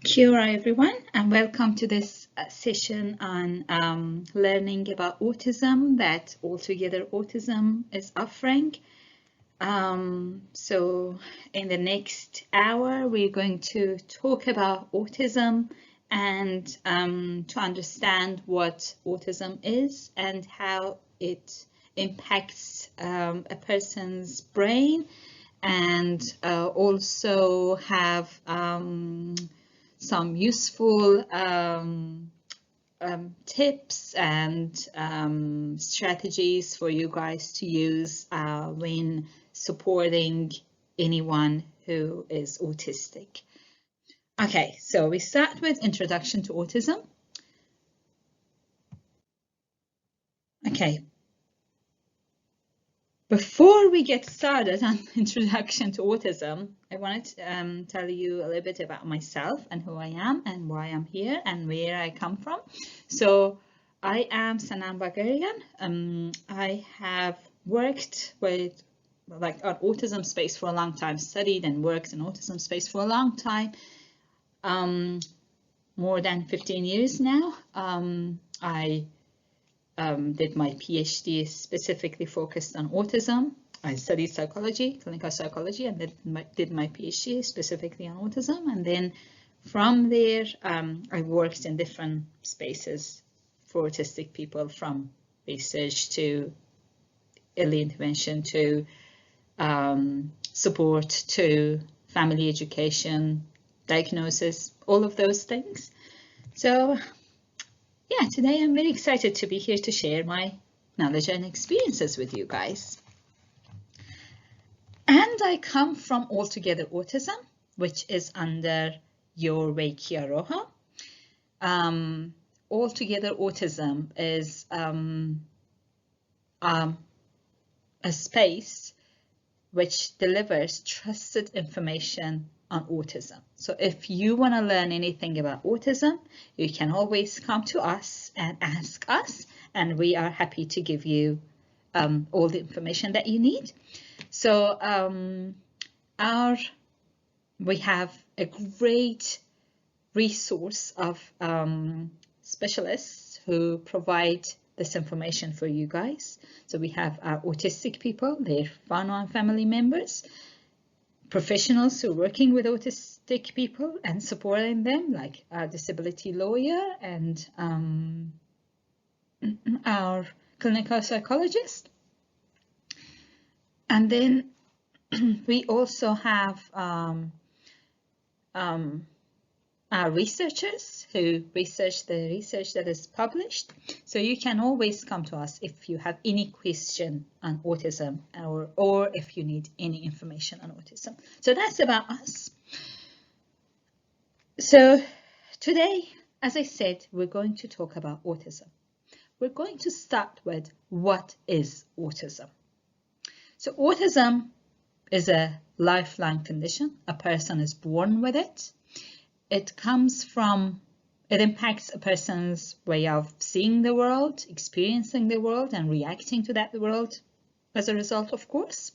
Kia ora everyone, and welcome to this session on learning about autism that Altogether Autism is offering. So in the next hour, we're going to talk about autism and to understand what autism is and how it impacts a person's brain, and also have some useful tips and strategies for you guys to use when supporting anyone who is autistic. Okay, so we start with introduction to autism. Okay, before we get started on introduction to autism, I wanted to tell you a little bit about myself and who I am and why I'm here and where I come from. So I am Sanam Bagherian. I have worked with an autism space for a long time, studied and worked in autism space for a long time, more than 15 years now. I did my PhD specifically focused on autism. I studied psychology, clinical psychology, and did my PhD specifically on autism. And then from there, I worked in different spaces for autistic people, from research to early intervention to support to family education, diagnosis, all of those things. So yeah, today I'm very excited to be here to share my knowledge and experiences with you guys. And I come from Altogether Autism, which is under Your Way Kia Roha. Altogether Autism is a space which delivers trusted information on autism. So if you want to learn anything about autism, you can always come to us and ask us, and we are happy to give you all the information that you need. So we have a great resource of specialists who provide this information for you guys. So we have our autistic people, their one-on-one family members, professionals who are working with autistic people and supporting them, like our disability lawyer and our clinical psychologist. And then we also have our researchers who research the research that is published. So you can always come to us if you have any question on autism or if you need any information on autism. So that's about us. So today, as I said, we're going to talk about autism. We're going to start with what is autism. So autism is a lifelong condition. A person is born with it. It impacts a person's way of seeing the world, experiencing the world, and reacting to that world as a result, of course.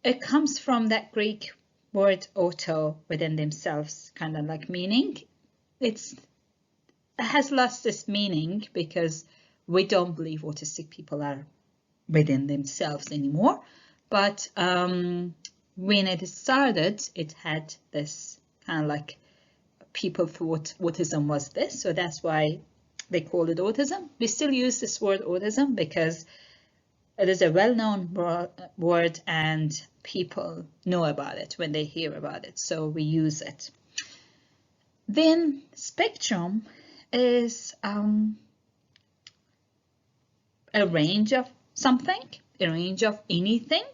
It comes from that Greek word auto, within themselves, kind of like meaning. It has lost its meaning because we don't believe autistic people are within themselves anymore. But when it started, it had this kind of like people thought autism was this, so that's why they call it autism. We still use this word autism because it is a well-known word and people know about it when they hear about it, so we use it. Then spectrum is a range of something, a range of anything,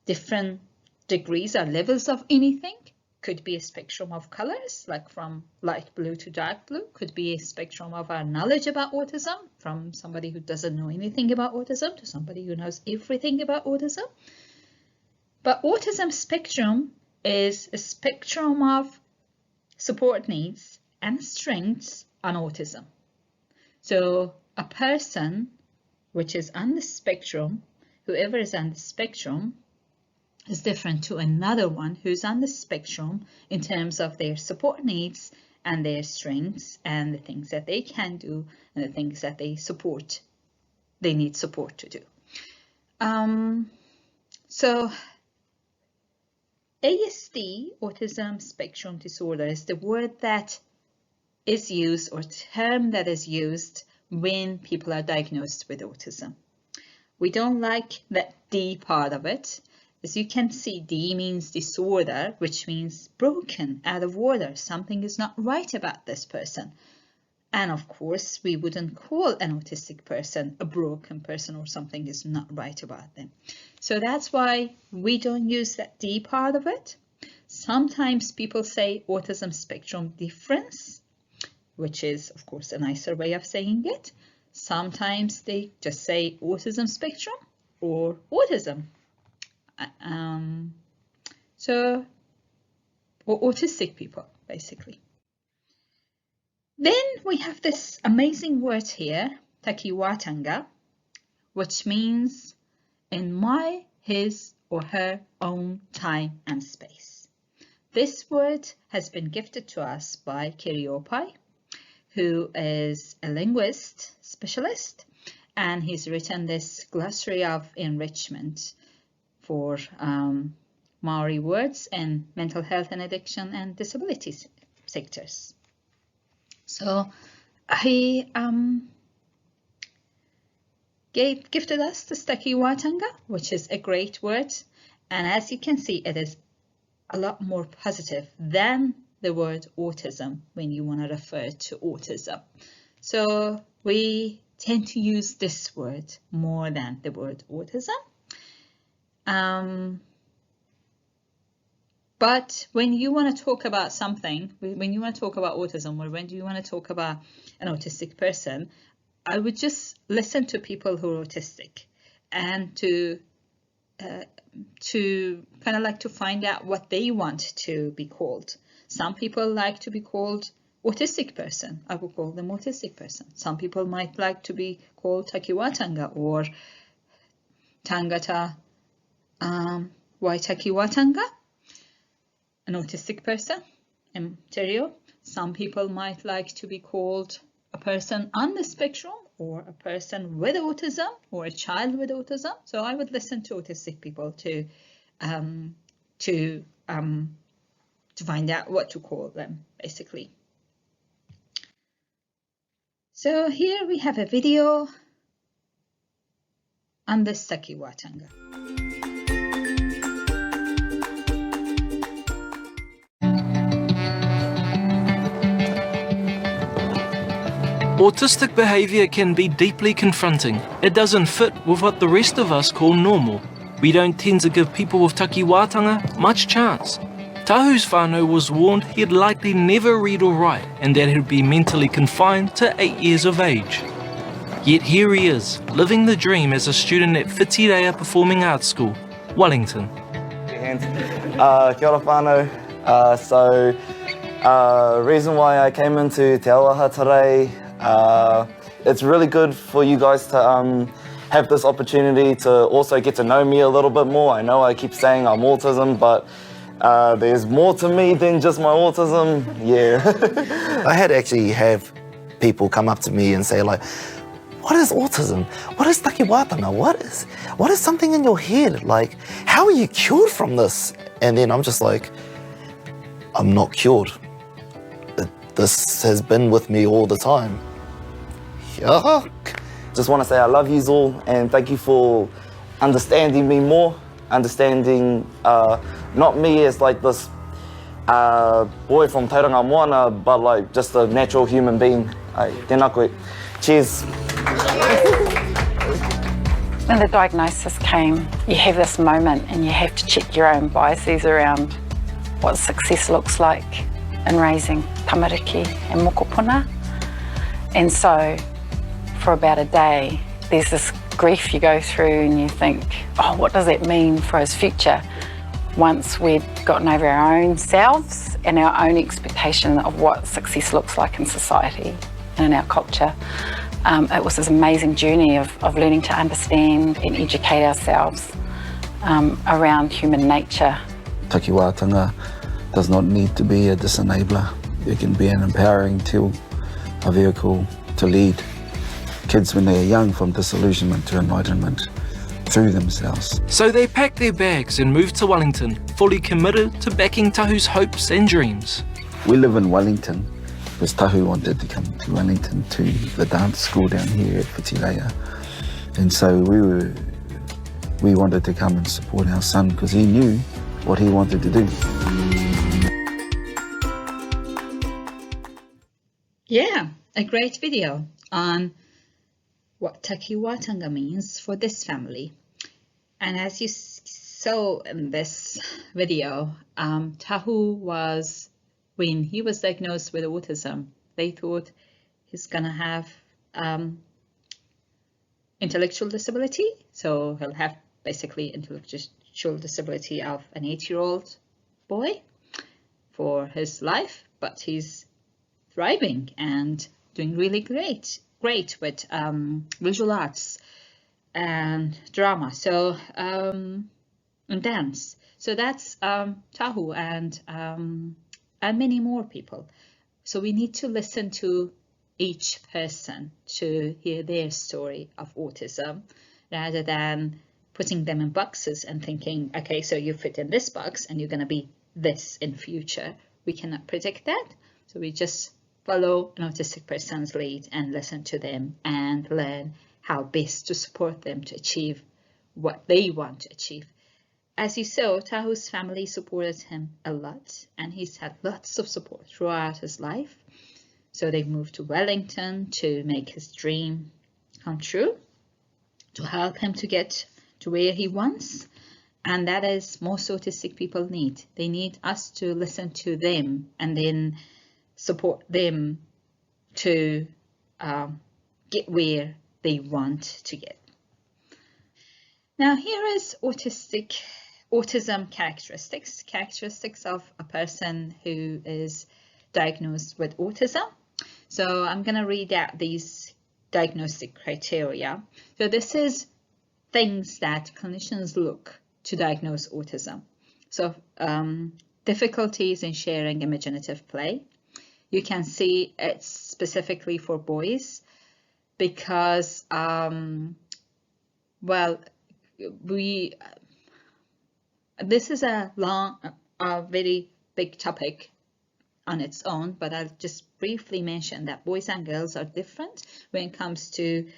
different degrees or levels of anything. Could be a spectrum of colors, like from light blue to dark blue. Could be a spectrum of our knowledge about autism, from somebody who doesn't know anything about autism to somebody who knows everything about autism. But autism spectrum is a spectrum of support needs and strengths on autism. So a person which is on the spectrum, whoever is on the spectrum, is different to another one who's on the spectrum in terms of their support needs and their strengths and the things that they can do and the things that they need support to do. So ASD, Autism Spectrum Disorder, is the word that is used or term that is used when people are diagnosed with autism. We don't like that D part of it. As you can see, D means disorder, which means broken, out of order. Something is not right about this person. And of course, we wouldn't call an autistic person a broken person or something is not right about them. So that's why we don't use that D part of it. Sometimes people say autism spectrum difference, which is, of course, a nicer way of saying it. Sometimes they just say autism spectrum or autism. Or autistic people, basically. Then we have this amazing word here, takiwatanga, which means in my, his, or her own time and space. This word has been gifted to us by Kiriopai, who is a linguist specialist, and he's written this glossary of enrichment for Maori words in mental health and addiction and disabilities sectors. So he gifted us the takiwatanga, which is a great word, and as you can see, it is a lot more positive than the word autism when you want to refer to autism. So we tend to use this word more than the word autism. But when you want to talk about something, when you want to talk about autism, or when you want to talk about an autistic person, I would just listen to people who are autistic and to kind of like to find out what they want to be called. Some people like to be called autistic person. I will call them autistic person. Some people might like to be called takiwatanga or tangata waitakiwatanga, an autistic person in Ontario. Some people might like to be called a person on the spectrum or a person with autism or a child with autism. So I would listen to autistic people to find out what to call them, basically. So here we have a video on the takiwatanga. Autistic behaviour can be deeply confronting. It doesn't fit with what the rest of us call normal. We don't tend to give people with takiwatanga much chance. Tahu's whānau was warned he'd likely never read or write and that he'd be mentally confined to 8 years of age. Yet here he is, living the dream as a student at Whitireia Performing Arts School, Wellington. Kia ora whānau. Reason why I came into Te Awaha today, it's really good for you guys to have this opportunity to also get to know me a little bit more. I know I keep saying I'm autism, but there's more to me than just my autism. Yeah. I had to actually have people come up to me and say, like, what is autism? What is takiwatanga? What is something in your head? Like, how are you cured from this? And then I'm just like, I'm not cured. This has been with me all the time. Yuck. Just want to say I love you all and thank you for understanding me more, understanding not me as like this boy from Tauranga Moana, but like just a natural human being. Tēnā koe. Cheers. When the diagnosis came, you have this moment and you have to check your own biases around what success looks like in raising tamariki and mokopuna. And so for about a day, there's this grief you go through and you think, oh, what does that mean for his future? Once we'd gotten over our own selves and our own expectation of what success looks like in society and in our culture, it was this amazing journey of learning to understand and educate ourselves around human nature. Takiwatanga does not need to be a disenabler. it can be an empowering tool, a vehicle to lead kids when they're young from disillusionment to enlightenment through themselves. So they packed their bags and moved to Wellington, fully committed to backing Tahu's hopes and dreams. We live in Wellington because Tahu wanted to come to Wellington to the dance school down here at Whitileia. And so we wanted to come and support our son because he knew what he wanted to do. Yeah, a great video on what takiwatanga means for this family. And as you saw in this video, Tahu was, when he was diagnosed with autism, they thought he's gonna have intellectual disability. So he'll have basically intellectual disability of an 8-year-old boy for his life, but he's thriving and doing really great with visual arts and drama, so and dance. So that's Tahu and many more people. So we need to listen to each person to hear their story of autism, rather than putting them in boxes and thinking, okay, so you fit in this box and you're going to be this in future. We cannot predict that. So we just follow an autistic person's lead and listen to them and learn how best to support them to achieve what they want to achieve. As you saw, Tahu's family supported him a lot, and he's had lots of support throughout his life. So they moved to Wellington to make his dream come true, to help him to get to where he wants. And that is most autistic people need. They need us to listen to them and then support them to get where they want to get. Now here is autism characteristics of a person who is diagnosed with autism. So I'm going to read out these diagnostic criteria. So this is things that clinicians look to diagnose autism. So difficulties in sharing imaginative play. You can see it's specifically for boys because, well, this is a very big topic on its own, but I'll just briefly mention that boys and girls are different when it comes to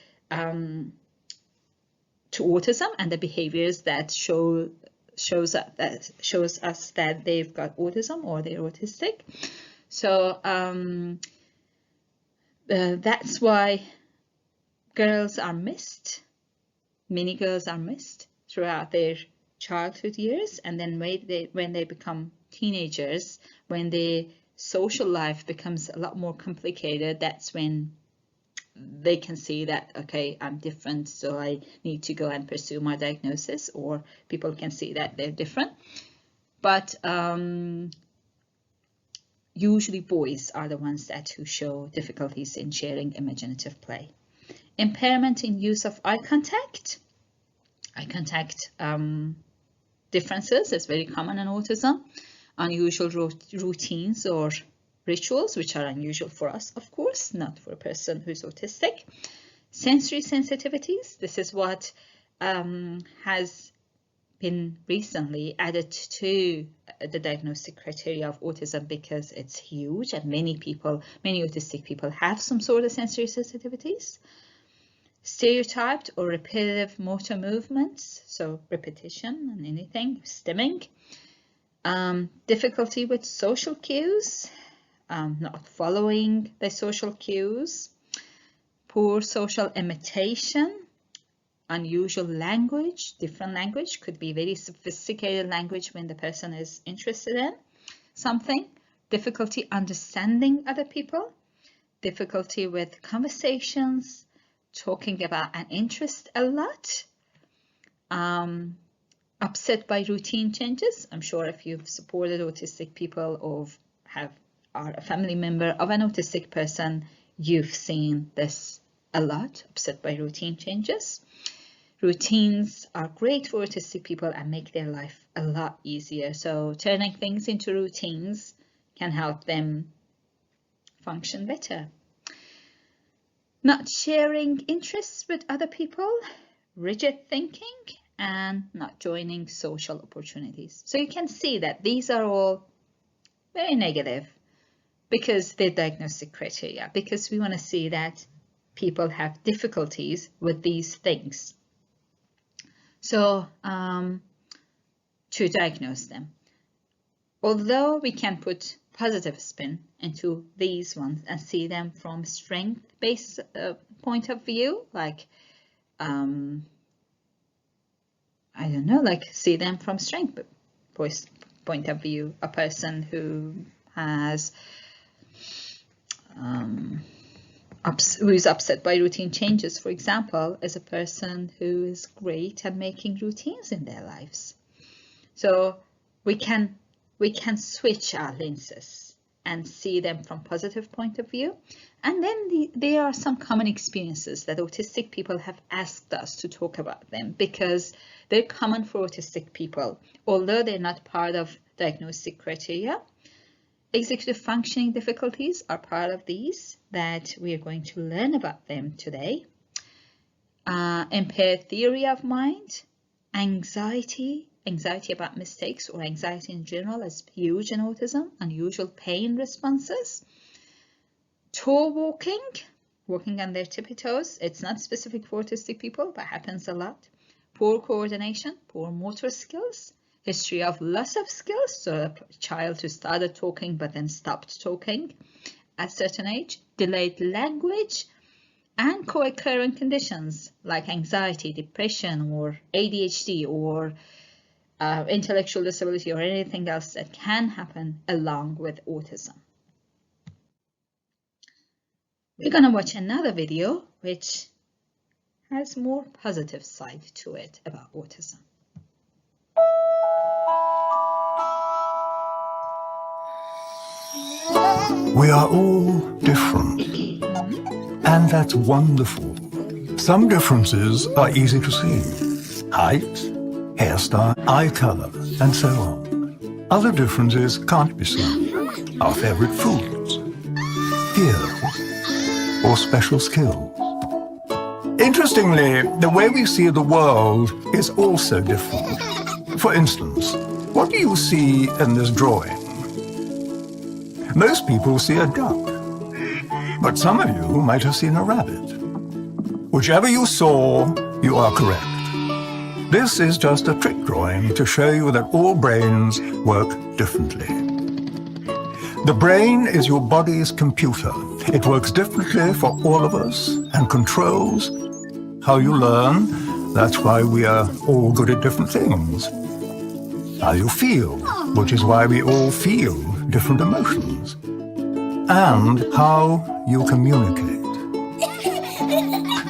autism and the behaviors that shows us that they've got autism or they're autistic. So that's why girls are missed. Many girls are missed throughout their childhood years, and then when they become teenagers, when their social life becomes a lot more complicated, that's when they can see that, okay, I'm different, so I need to go and pursue my diagnosis, or people can see that they're different. But usually boys are the ones who show difficulties in sharing imaginative play. Impairment in use of eye contact. Eye contact differences is very common in autism. Unusual routines or rituals, which are unusual for us, of course, not for a person who's autistic. Sensory sensitivities. This is what has been recently added to the diagnostic criteria of autism because it's huge, and many autistic people have some sort of sensory sensitivities. Stereotyped or repetitive motor movements, so repetition and anything, stimming. Difficulty with social cues, not following the social cues. Poor social imitation. Unusual language, different language, could be very sophisticated language when the person is interested in something. Difficulty understanding other people. Difficulty with conversations, talking about an interest a lot. Upset by routine changes. I'm sure if you've supported autistic people or are a family member of an autistic person, you've seen this a lot, upset by routine changes. Routines are great for autistic people and make their life a lot easier. So turning things into routines can help them function better. Not sharing interests with other people, rigid thinking, and not joining social opportunities. So you can see that these are all very negative because they're diagnostic criteria, because we want to see that people have difficulties with these things. So to diagnose them. Although we can put positive spin into these ones and see them from strength-based point of view, like I don't know, like see them from strength point of view. A person who has who is upset by routine changes, for example, is a person who is great at making routines in their lives. So we can switch our lenses and see them from positive point of view. And then there are some common experiences that autistic people have asked us to talk about them because they're common for autistic people, although they're not part of diagnostic criteria. Executive functioning difficulties are part of these that we are going to learn about them today. Impaired theory of mind, anxiety about mistakes or anxiety in general is huge in autism, unusual pain responses. Toe walking on their tippy toes. It's not specific for autistic people, but happens a lot. Poor coordination, poor motor skills. History of loss of skills, so a child who started talking but then stopped talking at a certain age. Delayed language and co-occurring conditions like anxiety, depression, or ADHD, or intellectual disability, or anything else that can happen along with autism. We're going to watch another video which has more positive side to it about autism. We are all different, and that's wonderful. Some differences are easy to see. Height, hairstyle, eye color, and so on. Other differences can't be seen. Our favorite foods, fears, or special skills. Interestingly, the way we see the world is also different. For instance, what do you see in this drawing? Most people see a duck, but some of you might have seen a rabbit. Whichever you saw, you are correct. This is just a trick drawing to show you that all brains work differently. The brain is your body's computer. It works differently for all of us and controls how you learn. That's why we are all good at different things. How you feel, which is why we all feel different emotions, and how you communicate.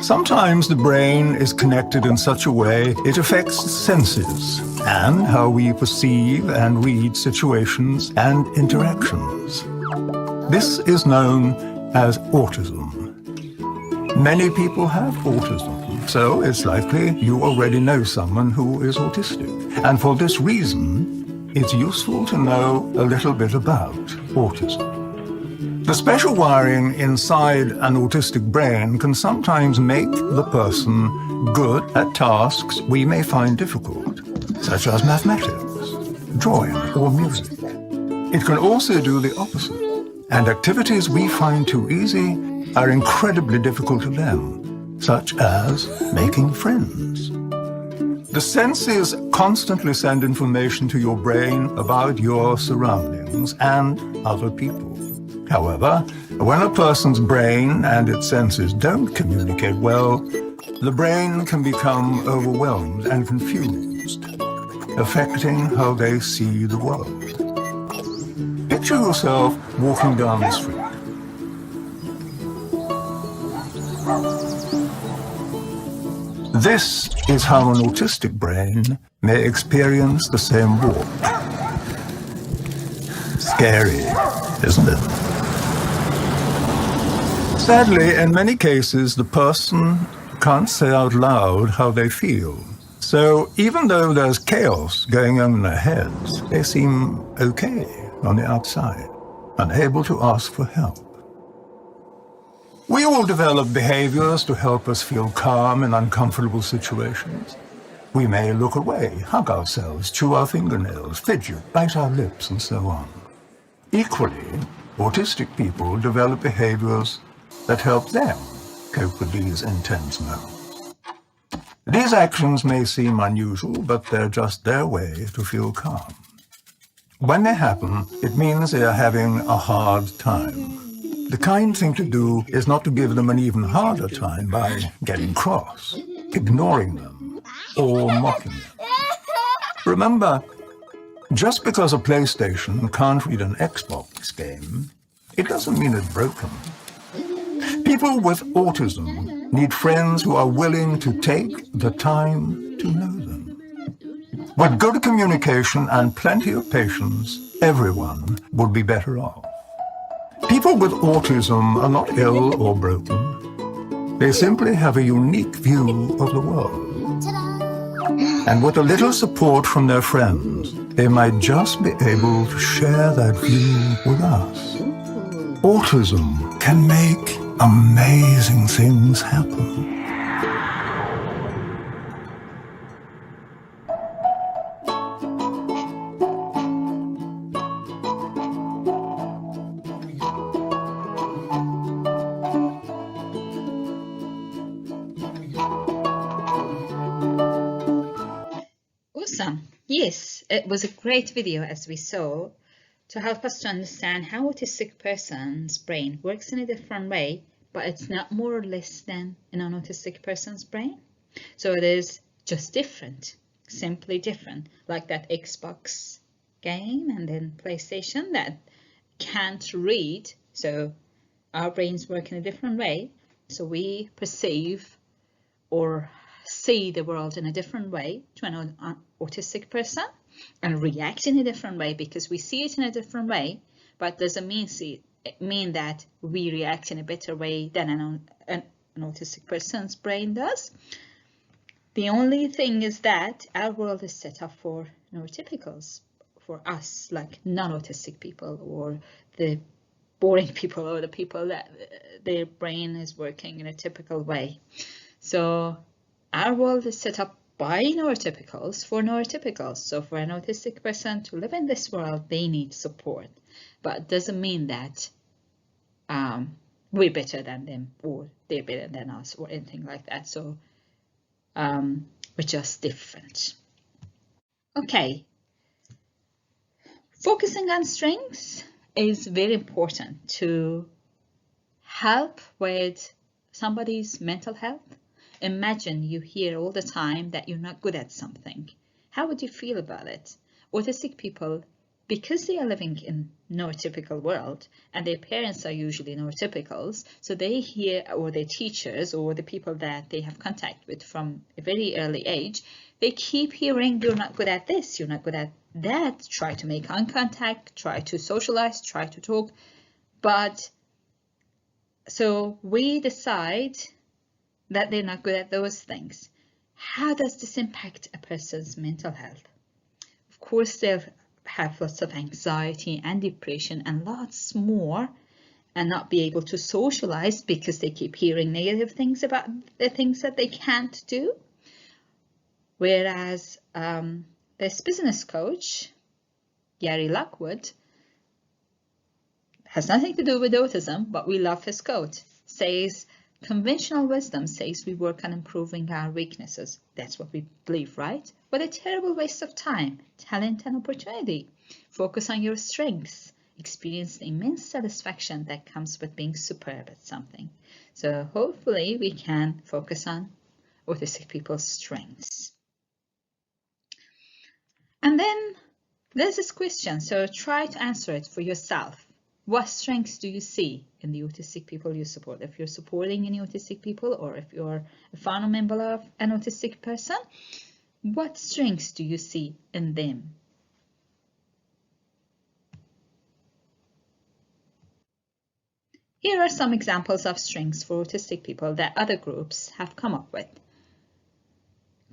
Sometimes the brain is connected in such a way it affects senses and how we perceive and read situations and interactions. This is known as autism. Many people have autism, so it's likely you already know someone who is autistic. And for this reason, it's useful to know a little bit about autism. The special wiring inside an autistic brain can sometimes make the person good at tasks we may find difficult, such as mathematics, drawing, or music. It can also do the opposite, and activities we find too easy are incredibly difficult to them, such as making friends. The senses constantly send information to your brain about your surroundings and other people. However, when a person's brain and its senses don't communicate well, the brain can become overwhelmed and confused, affecting how they see the world. Picture yourself walking down the street. This is how an autistic brain may experience the same walk. Scary, isn't it? Sadly, in many cases, the person can't say out loud how they feel. So even though there's chaos going on in their heads, they seem okay on the outside, unable to ask for help. We all develop behaviors to help us feel calm in uncomfortable situations. We may look away, hug ourselves, chew our fingernails, fidget, bite our lips, and so on. Equally, autistic people develop behaviors that help them cope with these intense moments. These actions may seem unusual, but they're just their way to feel calm. When they happen, it means they are having a hard time. The kind thing to do is not to give them an even harder time by getting cross, ignoring them, or mocking them. Remember, just because a PlayStation can't read an Xbox game, it doesn't mean it's broken. People with autism need friends who are willing to take the time to know them. With good communication and plenty of patience, everyone would be better off. People with autism are not ill or broken. They simply have a unique view of the world. And with a little support from their friends, they might just be able to share that view with us. Autism can make amazing things happen. Awesome. Yes, it was a great video, as we saw, to help us to understand how autistic person's brain works in a different way, but it's not more or less than a non-autistic person's brain. So it is just different, simply different, like that Xbox game and then PlayStation that can't read. So our brains work in a different way. So we perceive or see the world in a different way to an autistic person and react in a different way because we see it in a different way, but doesn't mean that we react in a better way than an autistic person's brain does. The only thing is that our world is set up for neurotypicals, for us, like non-autistic people or the boring people or the people that their brain is working in a typical way. So our world is set up by neurotypicals for neurotypicals. So for an autistic person to live in this world, they need support. But it doesn't mean that we're better than them or they're better than us or anything like that. So we're just different. Okay. Focusing on strengths is very important to help with somebody's mental health. Imagine you hear all the time that you're not good at something. How would you feel about it? Autistic people, because they are living in neurotypical world and their parents are usually neurotypicals, so they hear, or their teachers or the people that they have contact with from a very early age, they keep hearing you're not good at this, you're not good at that, try to make eye contact, try to socialize, try to talk. But so we decide that they're not good at those things. How does this impact a person's mental health? Of course, they'll have lots of anxiety and depression and lots more, and not be able to socialize because they keep hearing negative things about the things that they can't do. Whereas this business coach, Gary Lockwood, has nothing to do with autism, but we love his quote, says, conventional wisdom says we work on improving our weaknesses. That's what we believe, right? What a terrible waste of time, talent, and opportunity. Focus on your strengths. Experience the immense satisfaction that comes with being superb at something. So hopefully we can focus on autistic people's strengths. And then there's this question, so try to answer it for yourself. What strengths do you see in the autistic people you support? If you're supporting any autistic people or if you're a family member of an autistic person, what strengths do you see in them? Here are some examples of strengths for autistic people that other groups have come up with.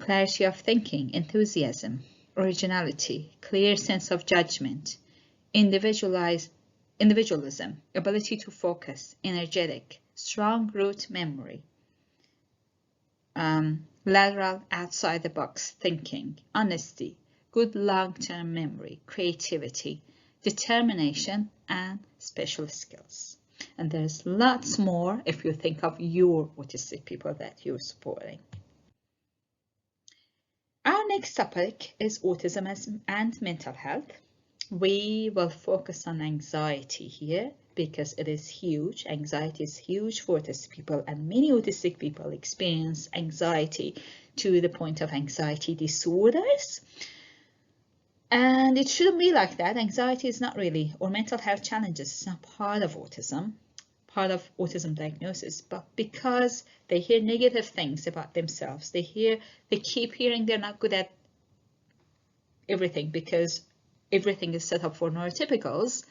Clarity of thinking, enthusiasm, originality, clear sense of judgment, individualism, ability to focus, energetic, strong root memory, lateral outside-the-box thinking, honesty, good long-term memory, creativity, determination, and special skills. And there's lots more if you think of your autistic people that you're supporting. Our next topic is autism and mental health. We will focus on anxiety here because it is huge. Anxiety is huge for autistic people, and many autistic people experience anxiety to the point of anxiety disorders. And it shouldn't be like that. Anxiety is not really, or mental health challenges is not part of autism diagnosis, but because they hear negative things about themselves, they keep hearing they're not good at everything because everything is set up for neurotypicals.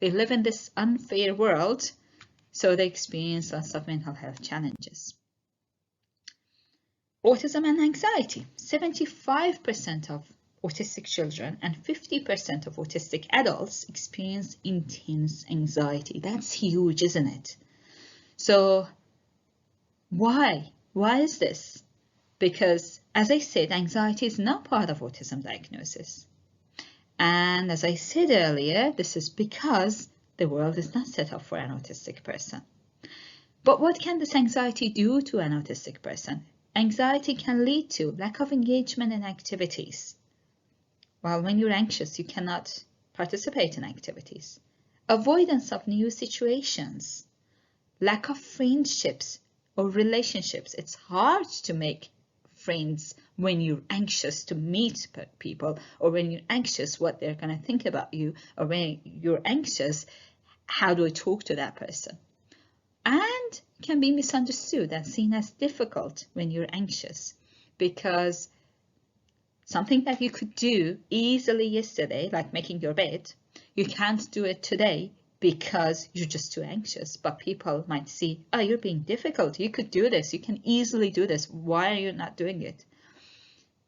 They live in this unfair world, so they experience lots of mental health challenges. Autism and anxiety. 75% of autistic children and 50% of autistic adults experience intense anxiety. That's huge, isn't it? So why is this? Because, as I said, anxiety is not part of autism diagnosis. And as I said earlier, this is because the world is not set up for an autistic person. But what can this anxiety do to an autistic person? Anxiety can lead to lack of engagement in activities. While when you're anxious, you cannot participate in activities. Avoidance of new situations. Lack of friendships or relationships. It's hard to make friends when you're anxious to meet people, or when you're anxious what they're going to think about you, or when you're anxious, how do I talk to that person? And can be misunderstood and seen as difficult when you're anxious, because something that you could do easily yesterday, like making your bed, you can't do it today because you're just too anxious. But people might see, oh, you're being difficult. You could do this. You can easily do this. Why are you not doing it?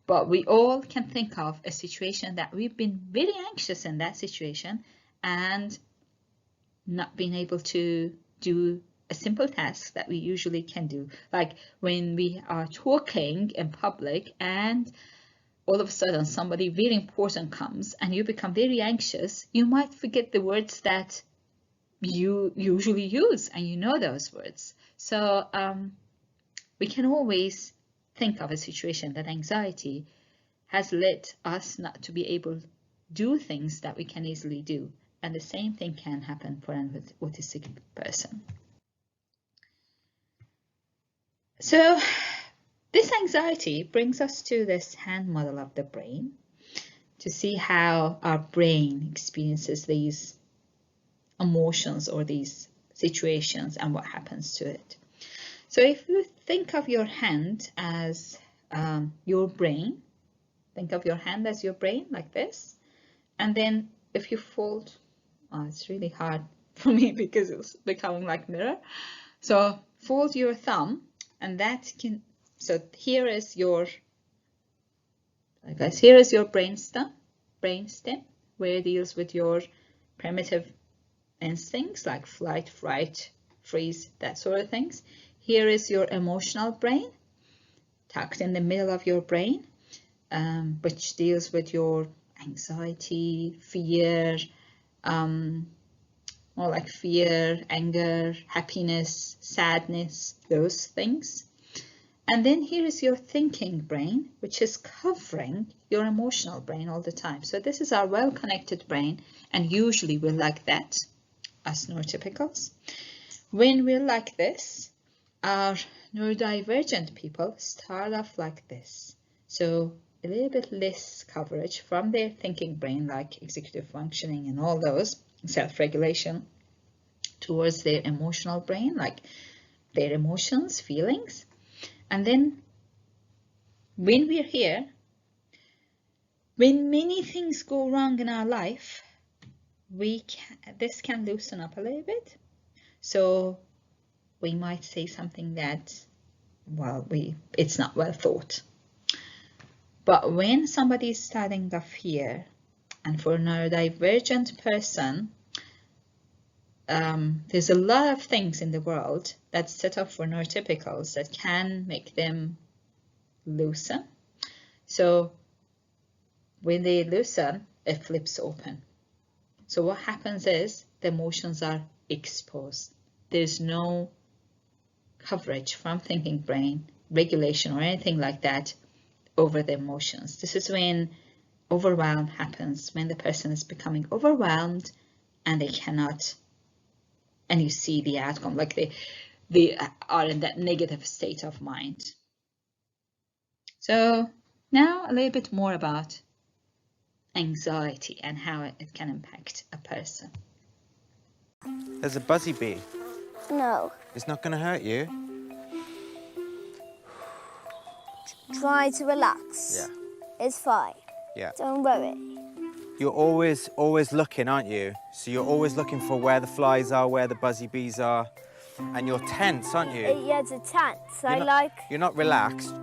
But we all can think of a situation that we've been very anxious in that situation and not being able to do a simple task that we usually can do. Like when we are talking in public and all of a sudden somebody very important comes and you become very anxious, you might forget the words that you usually use, and you know those words. So we can always think of a situation that anxiety has led us not to be able to do things that we can easily do. And the same thing can happen for an autistic person. So this anxiety brings us to this hand model of the brain to see how our brain experiences these emotions or these situations and what happens to it. So if you think of your hand as your brain, think of your hand as your brain like this, and then if you fold, it's really hard for me because it's becoming like mirror. So fold your thumb, and that can, so here is your, I guess here is your brainstem, where it deals with your primitive instincts like flight, fright, freeze, that sort of things. Here is your emotional brain, tucked in the middle of your brain, which deals with your anxiety, fear, more like fear, anger, happiness, sadness, those things. And then here is your thinking brain, which is covering your emotional brain all the time. So this is our well-connected brain, and usually we're like that, us neurotypicals. When we're like this, our neurodivergent people start off like this. So a little bit less coverage from their thinking brain, like executive functioning and all those, self-regulation, towards their emotional brain, like their emotions, feelings. And then when we're here, when many things go wrong in our life, this can loosen up a little bit. So we might say something that, well, it's not well thought. But when somebody is starting off here, and for a neurodivergent person, there's a lot of things in the world that's set up for neurotypicals that can make them loosen. So when they loosen, it flips open. So what happens is the emotions are exposed. There's no coverage from thinking brain, regulation, or anything like that over the emotions. This is when overwhelm happens, when the person is becoming overwhelmed and they cannot, and you see the outcome, like they are in that negative state of mind. So now a little bit more about anxiety and how it can impact a person. There's a buzzy bee. No. It's not going to hurt you. Try to relax. Yeah. It's fine. Yeah. Don't worry. You're always looking, aren't you? So you're always looking for where the flies are, where the buzzy bees are. And you're tense, aren't you? Yeah, it's a tense. You're not relaxed.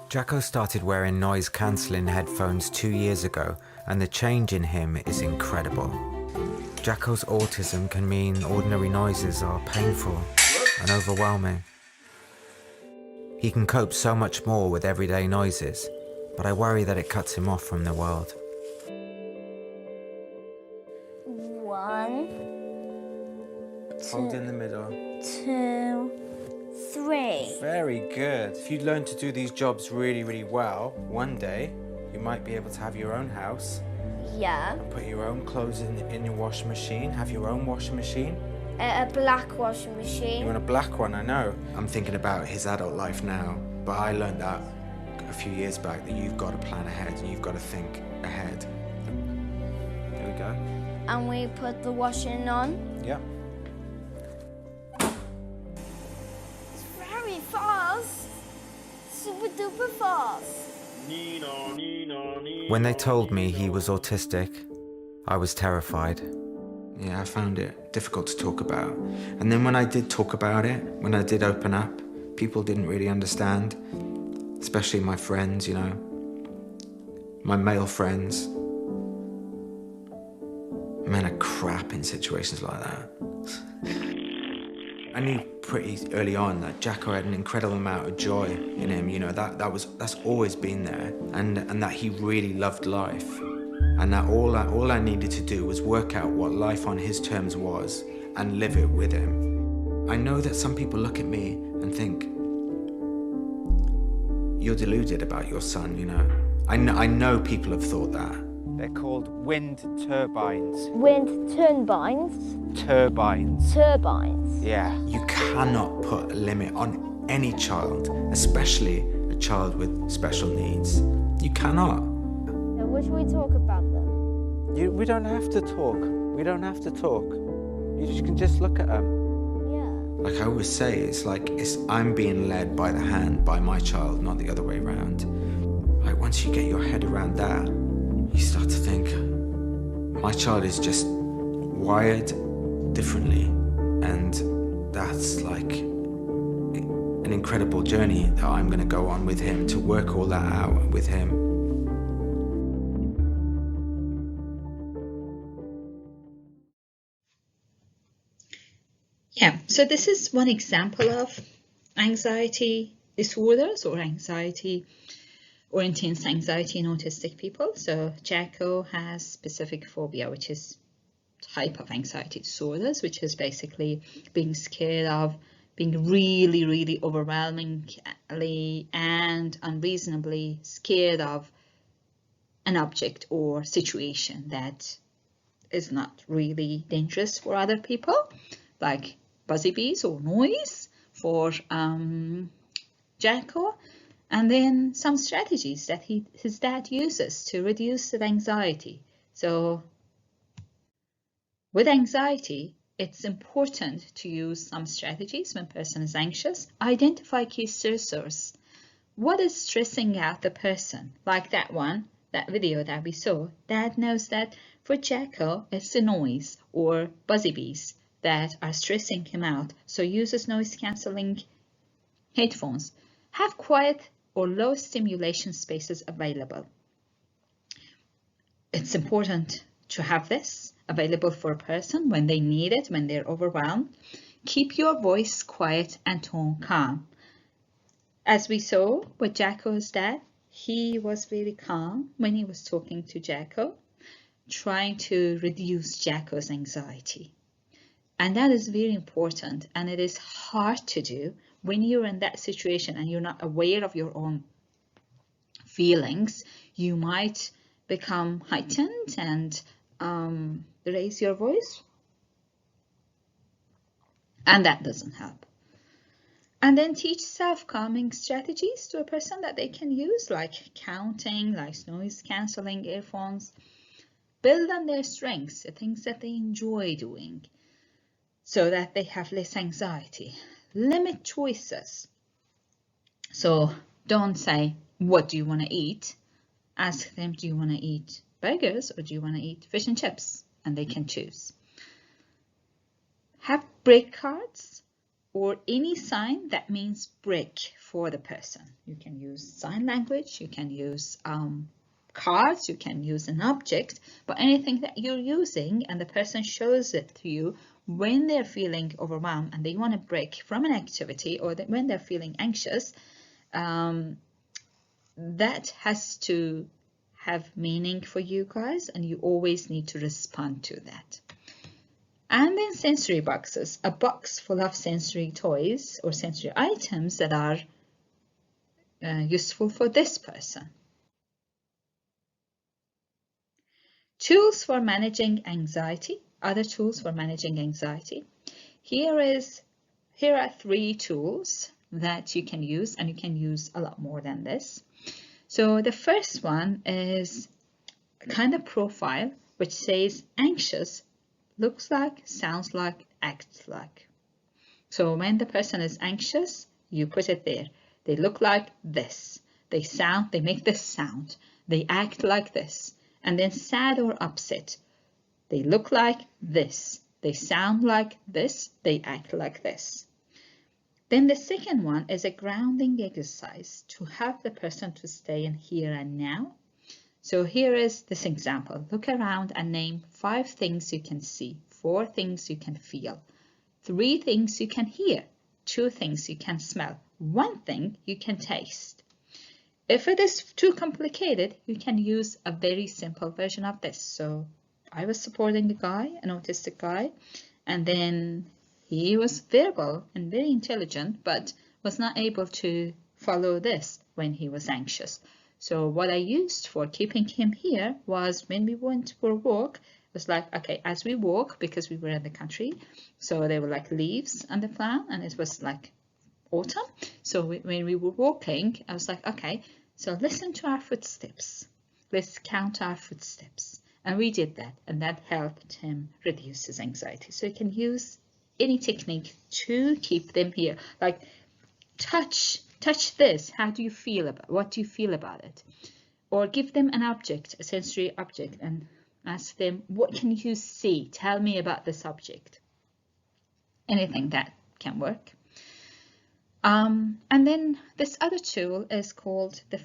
Jacko started wearing noise-cancelling headphones 2 years ago, and the change in him is incredible. Jacko's autism can mean ordinary noises are painful and overwhelming. He can cope so much more with everyday noises, but I worry that it cuts him off from the world. 1, Hold in the middle. 2, 3. Very good. If you learn to do these jobs really, really well, one day you might be able to have your own house. Yeah. Put your own clothes in your washing machine, have your own washing machine. A black washing machine. You want a black one, I know. I'm thinking about his adult life now, but I learned that a few years back, that you've got to plan ahead and you've got to think ahead. There we go. And we put the washing on. Yeah. It's very fast. Super duper fast. When they told me he was autistic, I was terrified. Yeah, I found it difficult to talk about. And then when I did talk about it, when I did open up, people didn't really understand, especially my friends, you know, my male friends. Men are crap in situations like that. I knew pretty early on that Jacko had an incredible amount of joy in him, you know, that's always been there, and that he really loved life. And that all I needed to do was work out what life on his terms was and live it with him. I know that some people look at me and think, you're deluded about your son, you know. I know people have thought that. They're called wind turbines. Wind turbines. Turbines. Turbines. Yeah. You cannot put a limit on any child, especially a child with special needs. You cannot. What should we talk about them? We don't have to talk. We don't have to talk. You can just look at them. Yeah. Like I always say, I'm being led by the hand by my child, not the other way around. Like once you get your head around that, you start to think, my child is just wired differently, and that's like an incredible journey that I'm going to go on with him to work all that out with him. Yeah, so this is one example of anxiety disorders or anxiety or intense anxiety in autistic people. So Jacko has specific phobia, which is type of anxiety disorders, which is basically being scared of being really, really overwhelmingly and unreasonably scared of an object or situation that is not really dangerous for other people, like buzzy bees or noise for Jacko. And then some strategies that his dad uses to reduce the anxiety. So with anxiety, it's important to use some strategies when a person is anxious. Identify key stressors. What is stressing out the person? Like that video that we saw. Dad knows that for Jacko, it's the noise or buzzy bees that are stressing him out. So uses noise-canceling headphones. Have quiet or low stimulation spaces available. It's important to have this available for a person when they need it, when they're overwhelmed. Keep your voice quiet and tone calm. As we saw with Jacko's dad, he was very calm when he was talking to Jacko, trying to reduce Jacko's anxiety. And that is very important, and it is hard to do when you're in that situation and you're not aware of your own feelings. You might become heightened and raise your voice, and that doesn't help. And then teach self-calming strategies to a person that they can use, like counting, like noise cancelling earphones. Build on their strengths, the things that they enjoy doing, so that they have less anxiety. Limit choices. So don't say, what do you want to eat? Ask them, do you want to eat burgers or do you want to eat fish and chips? And they can choose. Have break cards or any sign that means break for the person. You can use sign language, you can use cards, you can use an object, but anything that you're using and the person shows it to you when they're feeling overwhelmed and they want to break from an activity, or when they're feeling anxious, that has to have meaning for you guys, and you always need to respond to that. And then sensory boxes, a box full of sensory toys or sensory items that are useful for this person. Tools for managing anxiety, other tools for managing anxiety. Here are 3 tools that you can use, and you can use a lot more than this. So the first one is a kind of profile which says anxious, looks like, sounds like, acts like. So when the person is anxious, you put it there. They look like this. They make this sound. They act like this. And then sad or upset. They look like this. They sound like this. They act like this. Then the second one is a grounding exercise to help the person to stay in here and now. So here is this example. Look around and name 5 things you can see, 4 things you can feel, 3 things you can hear, 2 things you can smell, 1 thing you can taste. If it is too complicated, you can use a very simple version of this. So I was supporting a guy, an autistic guy, and then he was verbal and very intelligent, but was not able to follow this when he was anxious. So what I used for keeping him here was when we went for a walk, it was like, okay, as we walk, because we were in the country, so there were like leaves on the plant and it was like autumn. So when we were walking, I was like, okay, so listen to our footsteps. Let's count our footsteps. And we did that, and that helped him reduce his anxiety. So you can use any technique to keep them here, like touch this. How do you feel about, what do you feel about it? Or give them an object, a sensory object, and ask them, what can you see? Tell me about this object. Anything that can work. And then this other tool is called the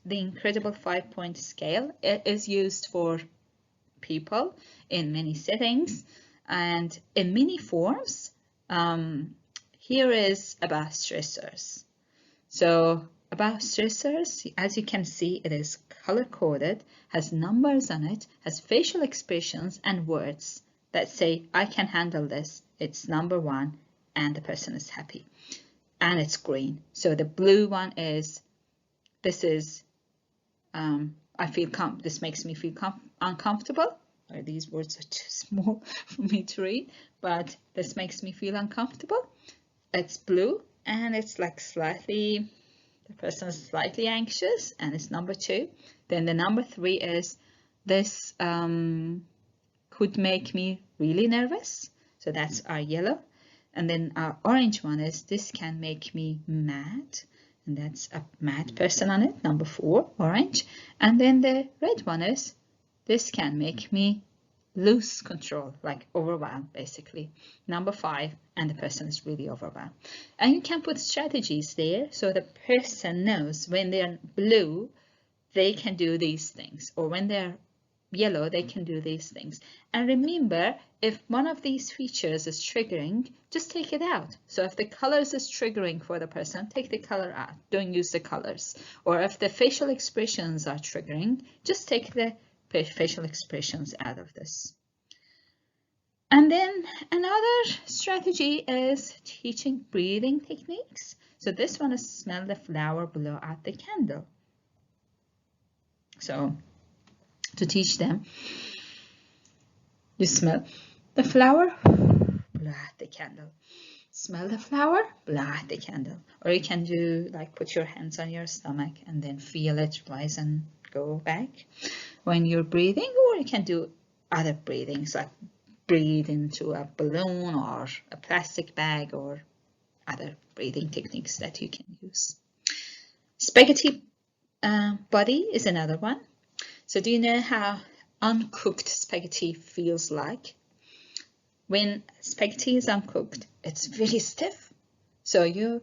incredible 5-point scale. It is used for people in many settings and in many forms. Here is about stressors. So about stressors, as you can see, it is color-coded, has numbers on it, has facial expressions and words that say, I can handle this, it's number 1, and the person is happy. And it's green. So the blue one is, this is, this makes me feel uncomfortable. Or these words are too small for me to read, but this makes me feel uncomfortable. It's blue, and it's like the person is slightly anxious, and it's number 2. Then the number 3 is, this could make me really nervous. So that's our yellow. And then our orange one is, this can make me mad. And that's a mad person on it, number 4, orange. And then the red one is, this can make me lose control, like overwhelmed, basically. Number 5, and the person is really overwhelmed. And you can put strategies there so the person knows when they're blue, they can do these things. Or when they're yellow, they can do these things. And remember, if one of these features is triggering, just take it out. So if the colors is triggering for the person, take the color out. Don't use the colors. Or if the facial expressions are triggering, just take the facial expressions out of this. And then another strategy is teaching breathing techniques. So this one is smell the flower, blow out the candle. So to teach them, you smell the flower, blow out the candle. Smell the flower, blow out the candle. Or you can do like put your hands on your stomach and then feel it rise and go back when you're breathing. Or you can do other breathings like breathe into a balloon or a plastic bag or other breathing techniques that you can use. Spaghetti body is another one. So do you know how uncooked spaghetti feels like? When spaghetti is uncooked, it's very stiff. So you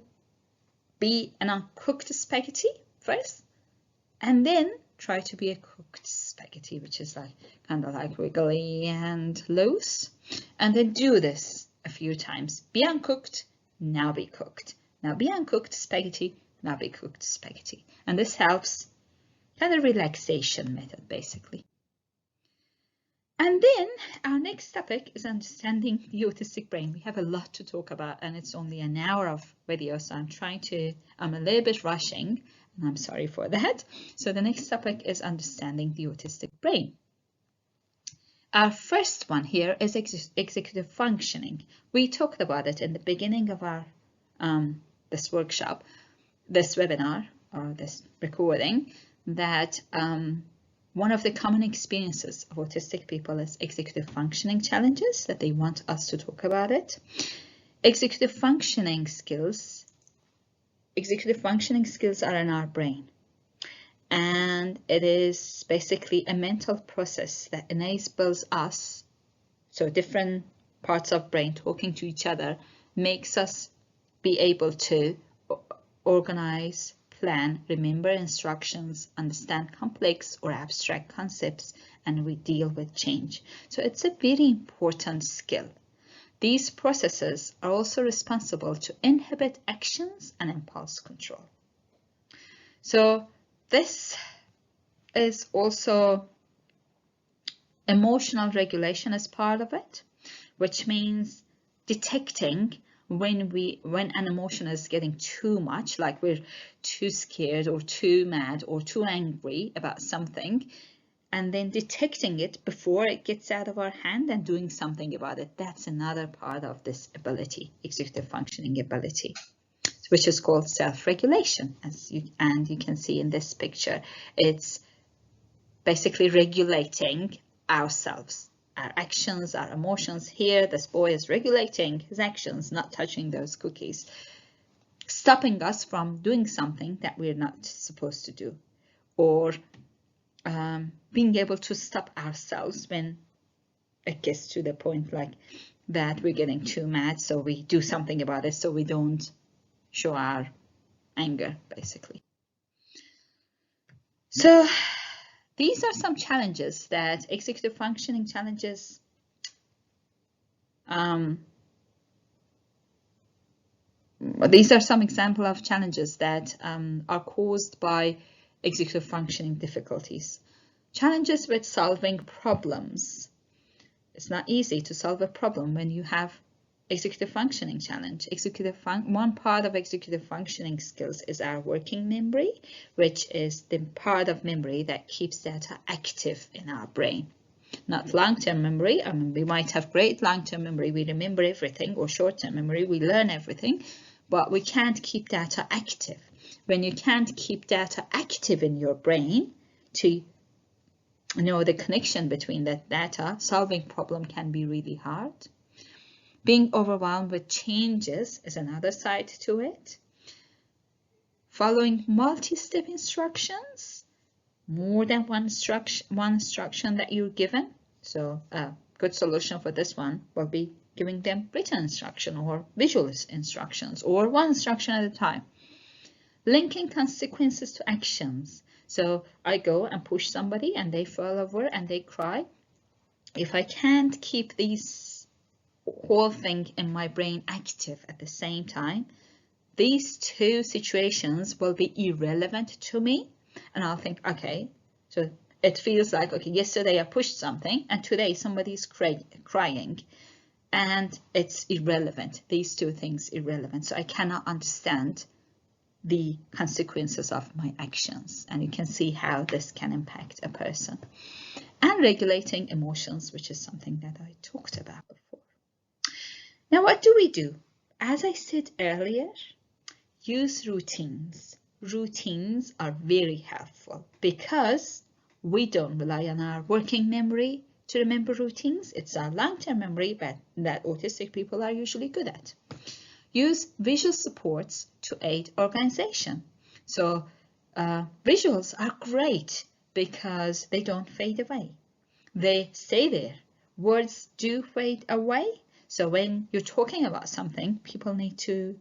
be an uncooked spaghetti first, and then try to be a cooked spaghetti, which is like kind of like wiggly and loose. And then do this a few times. Be uncooked, now be cooked. Now be uncooked spaghetti, now be cooked spaghetti. And this helps, kind of relaxation method basically. And then our next topic is understanding the autistic brain. We have a lot to talk about and it's only an hour of video, so I'm a little bit rushing and I'm sorry for that. So the next topic is understanding the autistic brain. Our first one here is executive functioning. We talked about it in the beginning of our this workshop, this webinar or this recording, that one of the common experiences of autistic people is executive functioning challenges, that they want us to talk about it. Executive functioning skills are in our brain. And it is basically a mental process that enables us, so different parts of brain talking to each other, makes us be able to organize, plan, remember instructions, understand complex or abstract concepts, and we deal with change. So it's a very important skill. These processes are also responsible to inhibit actions and impulse control. So this is also emotional regulation as part of it, which means detecting when an emotion is getting too much, like we're too scared or too mad or too angry about something, and then detecting it before it gets out of our hand and doing something about it. That's another part of this ability, executive functioning ability, which is called self-regulation, and you can see in this picture. It's basically regulating ourselves, our actions, our emotions. Here, this boy is regulating his actions, not touching those cookies, stopping us from doing something that we're not supposed to do, or being able to stop ourselves when it gets to the point like that we're getting too mad, so we do something about it so we don't show our anger, basically. So these are some challenges that executive functioning challenges these are some examples of challenges that are caused by executive functioning difficulties. Challenges with solving problems. It's not easy to solve a problem when you have executive functioning challenge. One part of executive functioning skills is our working memory, which is the part of memory that keeps data active in our brain. Not long-term memory. I mean, we might have great long-term memory, we remember everything, or short-term memory, we learn everything, but we can't keep data active. When you can't keep data active in your brain to know the connection between that data, solving problem can be really hard. Being overwhelmed with changes is another side to it. Following multi-step instructions, more than one instruction that you're given. So a good solution for this one will be giving them written instruction or visual instructions, or one instruction at a time. Linking consequences to actions. So I go and push somebody and they fall over and they cry. If I can't keep these whole thing in my brain active at the same time, these two situations will be irrelevant to me. And I'll think, okay, so it feels like, okay, yesterday I pushed something and today somebody's crying, and it's irrelevant. These two things irrelevant. So I cannot understand the consequences of my actions. And you can see how this can impact a person. And regulating emotions, which is something that I talked about before. Now, what do we do? As I said earlier, use routines. Routines are very helpful because we don't rely on our working memory to remember routines. It's our long-term memory that autistic people are usually good at. Use visual supports to aid organization. So visuals are great because they don't fade away. They stay there. Words do fade away. So when you're talking about something, people need to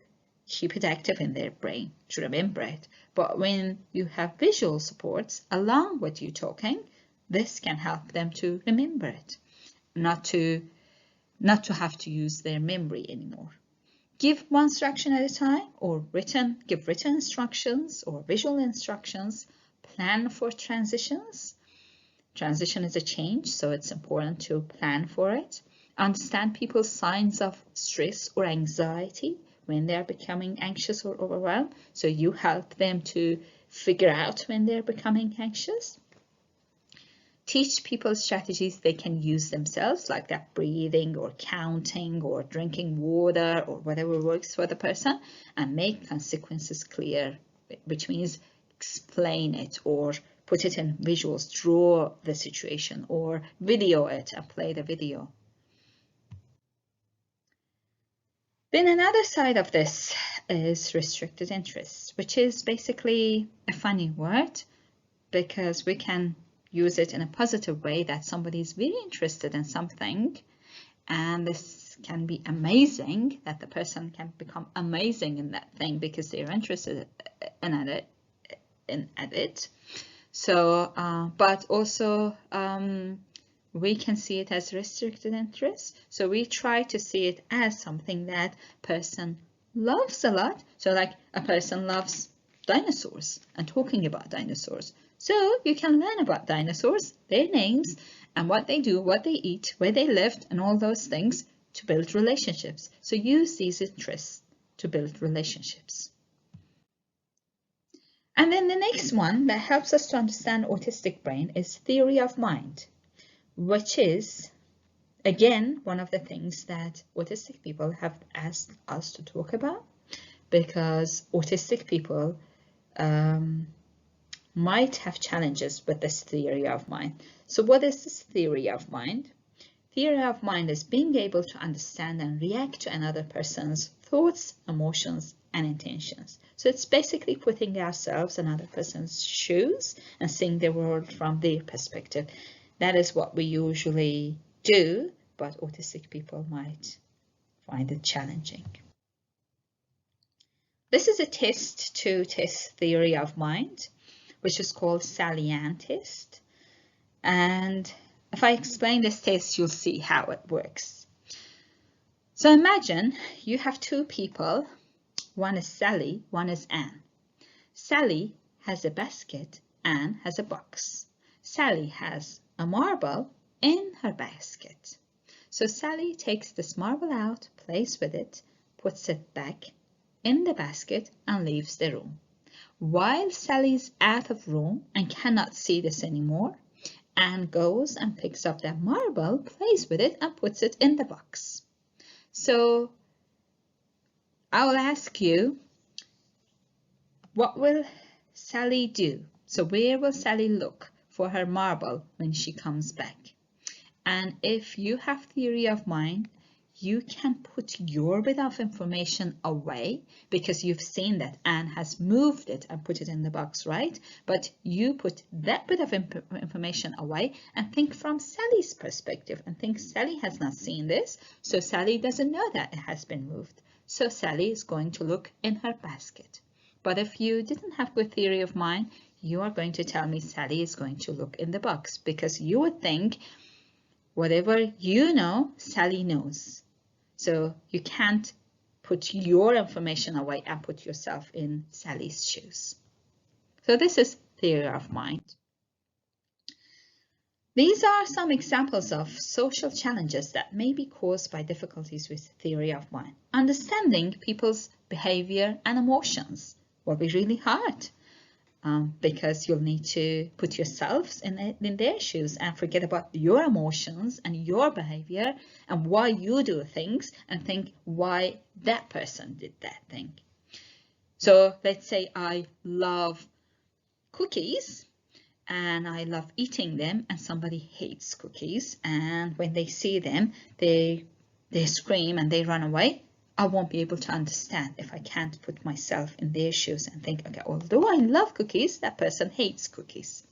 keep it active in their brain to remember it. But when you have visual supports along with you talking, this can help them to remember it, not to have to use their memory anymore. Give one instruction at a time, or give written instructions or visual instructions. Plan for transitions. Transition is a change, so it's important to plan for it. Understand people's signs of stress or anxiety when they're becoming anxious or overwhelmed, so you help them to figure out when they're becoming anxious. Teach people strategies they can use themselves, like that breathing or counting or drinking water or whatever works for the person, and make consequences clear, which means explain it or put it in visuals, draw the situation or video it and play the video. Then another side of this is restricted interest, which is basically a funny word because we can use it in a positive way, that somebody is very interested in something, and this can be amazing, that the person can become amazing in that thing because they're interested in it. So, but also we can see it as restricted interest. So we try to see it as something that person loves a lot. So like a person loves dinosaurs and talking about dinosaurs. So you can learn about dinosaurs, their names, and what they do, what they eat, where they lived, and all those things to build relationships. So use these interests to build relationships. And then the next one that helps us to understand autistic brain is theory of mind, which is, again, one of the things that autistic people have asked us to talk about, because autistic people might have challenges with this theory of mind. So what is this theory of mind? Theory of mind is being able to understand and react to another person's thoughts, emotions, and intentions. So it's basically putting ourselves in another person's shoes and seeing the world from their perspective. That is what we usually do, but autistic people might find it challenging. This is a test to test theory of mind, which is called Sally-Ann test. And if I explain this test, you'll see how it works. So imagine you have two people. One is Sally, one is Anne. Sally has a basket, Anne has a box. Sally has a marble in her basket. So Sally takes this marble out, plays with it, puts it back in the basket and leaves the room. While Sally's out of room and cannot see this anymore, Anne goes and picks up that marble, plays with it and puts it in the box. So I will ask you, what will Sally do? So where will Sally look for her marble when she comes back? And if you have theory of mind, you can put your bit of information away because you've seen that Anne has moved it and put it in the box, right? But you put that bit of information away and think from Sally's perspective and think Sally has not seen this, so Sally doesn't know that it has been moved. So Sally is going to look in her basket. But if you didn't have good theory of mind, you are going to tell me Sally is going to look in the box, because you would think whatever you know, Sally knows. So you can't put your information away and put yourself in Sally's shoes. So this is theory of mind. These are some examples of social challenges that may be caused by difficulties with theory of mind. Understanding people's behavior and emotions will be really hard because you'll need to put yourselves in their shoes and forget about your emotions and your behavior and why you do things and think why that person did that thing. So let's say I love cookies and I love eating them, and somebody hates cookies, and when they see them they scream and they run away. I won't be able to understand if I can't put myself in their shoes and think, okay, although I love cookies, that person hates cookies.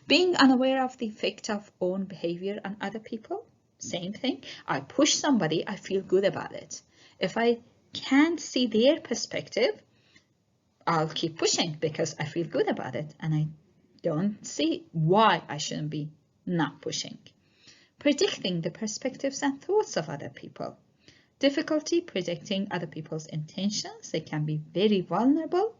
Being unaware of the effect of own behavior on other people, same thing. I push somebody, I feel good about it. If I can't see their perspective, I'll keep pushing because I feel good about it and I don't see why I shouldn't be not pushing. Predicting the perspectives and thoughts of other people. Difficulty predicting other people's intentions. They can be very vulnerable.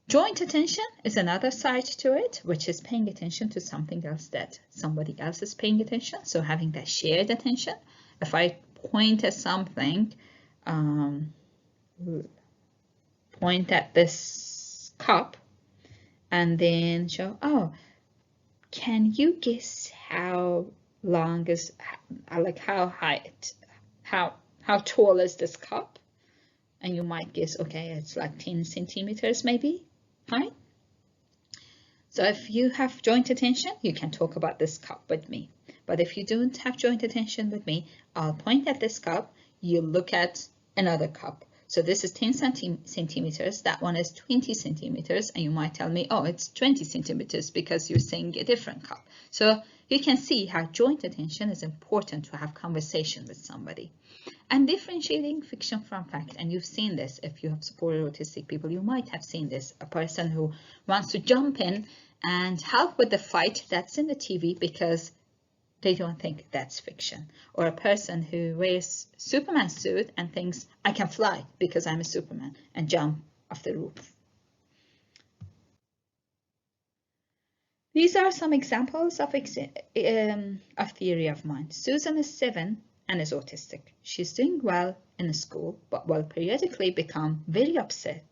Joint attention is another side to it, which is paying attention to something else that somebody else is paying attention. So having that shared attention. If I point at something, point at this cup, and then show, oh, can you guess how long is, like how high, how tall is this cup? And you might guess, okay, it's like 10 centimeters maybe high. So if you have joint attention, you can talk about this cup with me. But if you don't have joint attention with me, I'll point at this cup, you look at another cup. So this is 10 centimeters, that one is 20 centimeters, and you might tell me, oh, it's 20 centimeters because you're saying a different cup. So you can see how joint attention is important to have conversation with somebody. And differentiating fiction from fact, and you've seen this if you have supported autistic people, you might have seen this, a person who wants to jump in and help with the fight that's in the TV because they don't think that's fiction. Or a person who wears Superman suit and thinks, I can fly because I'm a Superman, and jump off the roof. These are some examples of theory of mind. Susan is 7 and is autistic. She's doing well in school, but will periodically become very upset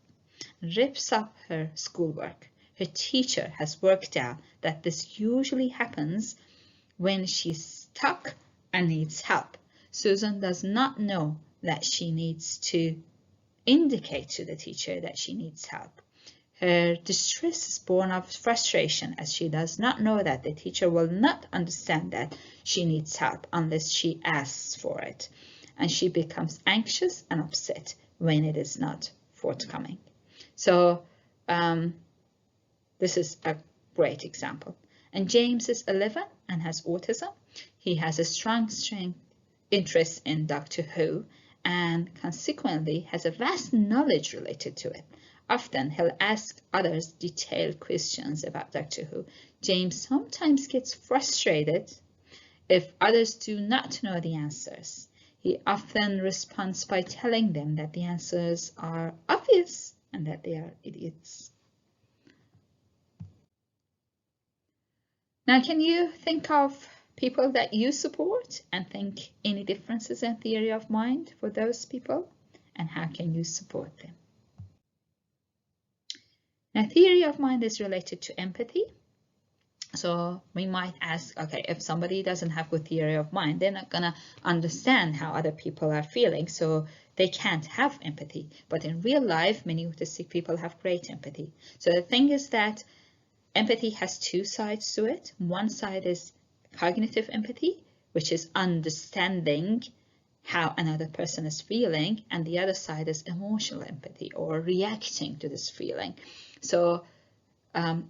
and rips up her schoolwork. Her teacher has worked out that this usually happens when she's stuck and needs help. Susan does not know that she needs to indicate to the teacher that she needs help. Her distress is born of frustration, as she does not know that the teacher will not understand that she needs help unless she asks for it. And she becomes anxious and upset when it is not forthcoming. So this is a great example. And James is 11 and has autism. He has a strong interest in Doctor Who and consequently has a vast knowledge related to it. Often he'll ask others detailed questions about Doctor Who. James sometimes gets frustrated if others do not know the answers. He often responds by telling them that the answers are obvious and that they are idiots. Now, can you think of people that you support and think any differences in theory of mind for those people? And how can you support them? Now, theory of mind is related to empathy. So we might ask, okay, if somebody doesn't have good theory of mind, they're not going to understand how other people are feeling, so they can't have empathy. But in real life, many autistic people have great empathy. So the thing is that empathy has two sides to it. One side is cognitive empathy, which is understanding how another person is feeling, and the other side is emotional empathy, or reacting to this feeling. So an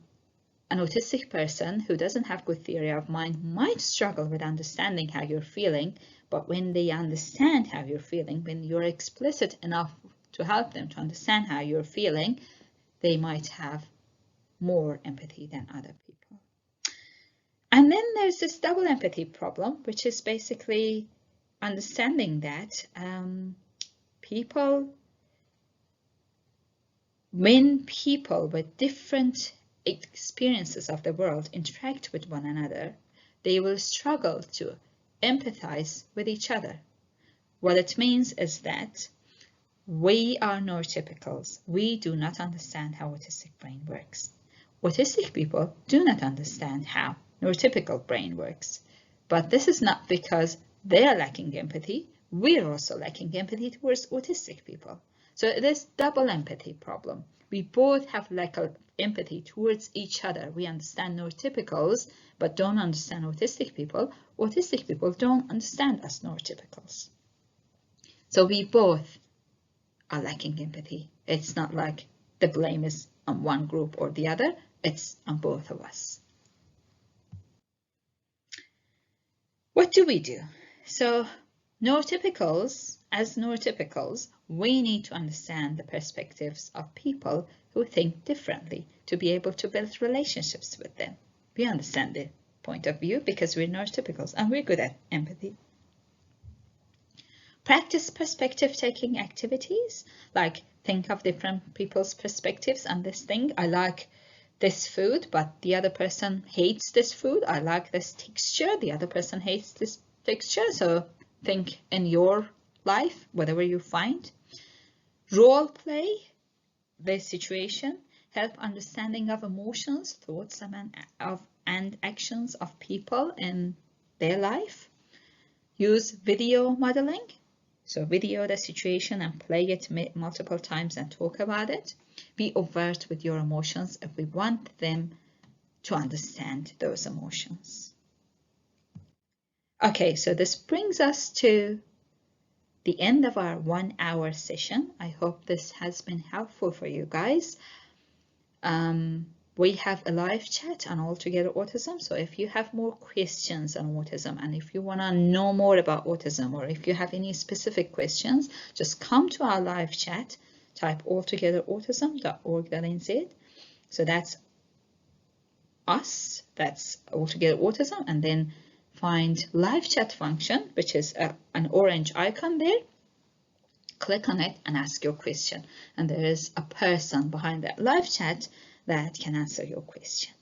autistic person who doesn't have good theory of mind might struggle with understanding how you're feeling, but when they understand how you're feeling, when you're explicit enough to help them to understand how you're feeling, they might have more empathy than other people. And then there's this double empathy problem, which is basically understanding that when people with different experiences of the world interact with one another, they will struggle to empathize with each other. What it means is that we are neurotypicals. We do not understand how autistic brain works. Autistic people do not understand how neurotypical brain works. But this is not because they are lacking empathy. We are also lacking empathy towards autistic people. So it is double empathy problem. We both have lack of empathy towards each other. We understand neurotypicals, but don't understand autistic people. Autistic people don't understand us neurotypicals. So we both are lacking empathy. It's not like the blame is on one group or the other. It's on both of us. What do we do? So as neurotypicals, we need to understand the perspectives of people who think differently to be able to build relationships with them. We understand their point of view because we're neurotypicals and we're good at empathy. Practice perspective-taking activities, like think of different people's perspectives on this thing. I like this food, but the other person hates this food. I like this texture, the other person hates this texture. So think in your life, whatever you find. Role play the situation, help understanding of emotions, thoughts, and actions of people in their life. Use video modeling. So video the situation and play it multiple times and talk about it. Be overt with your emotions if we want them to understand those emotions. Okay, so this brings us to the end of our 1 hour session. I hope this has been helpful for you guys. We have a live chat on Altogether Autism. So if you have more questions on autism and if you want to know more about autism or if you have any specific questions, just come to our live chat, type altogetherautism.org.nz. So that's us, that's Altogether Autism, and then find live chat function, which is an orange icon there. Click on it and ask your question. And there is a person behind that live chat that can answer your question.